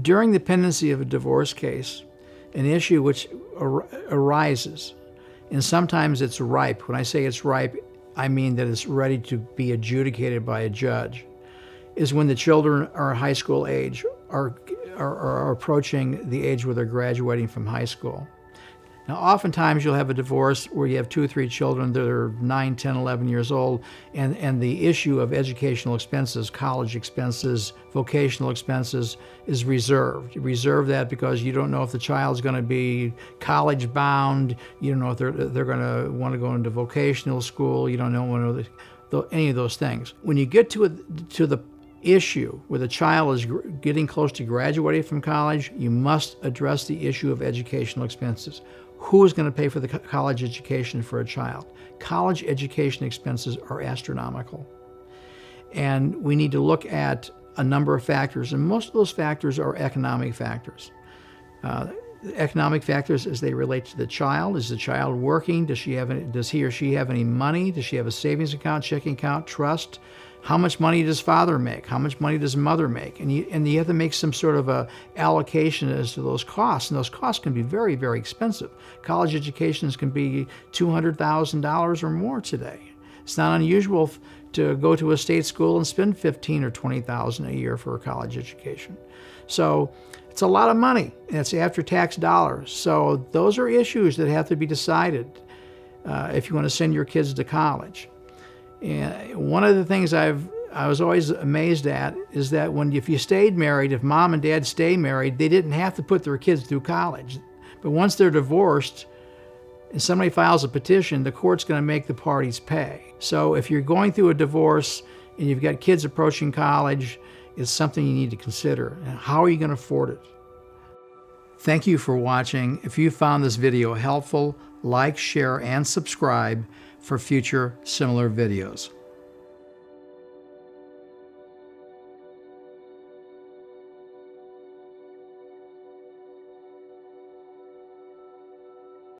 During the pendency of a divorce case, an issue which arises, and sometimes it's ripe. When I say it's ripe, I mean that it's ready to be adjudicated by a judge, is when the children are high school age, are approaching the age where they're graduating from high school. Now, oftentimes you'll have a divorce where you have 2 or 3 children that are 9, 10, 11 years old, and the issue of educational expenses, college expenses, vocational expenses is reserved. You reserve that because you don't know if the child's going to be college bound, you don't know if they're going to want to go into vocational school, you don't know any of those things. When you get to the issue where the child is getting close to graduating from college, you must address the issue of educational expenses. Who is going to pay for the college education for a child? College education expenses are astronomical. And we need to look at a number of factors, and most of those factors are economic factors. Economic factors as they relate to the child. Is the child working? Does he or she have any money? Does she have a savings account, checking account, trust? How much money does father make? How much money does mother make? And you have to make some sort of a allocation as to those costs, and those costs can be very, very expensive. College educations can be $200,000 or more today. It's not unusual to go to a state school and spend $15,000 or $20,000 a year for a college education. So it's a lot of money, and it's after-tax dollars. So those are issues that have to be decided if you want to send your kids to college. And one of the things I was always amazed at is that if you stayed married, if mom and dad stay married, they didn't have to put their kids through college. But once they're divorced and somebody files a petition, the court's going to make the parties pay. So if you're going through a divorce and you've got kids approaching college, it's something you need to consider. And how are you going to afford it? Thank you for watching. If you found this video helpful, like, share, and subscribe for future similar videos.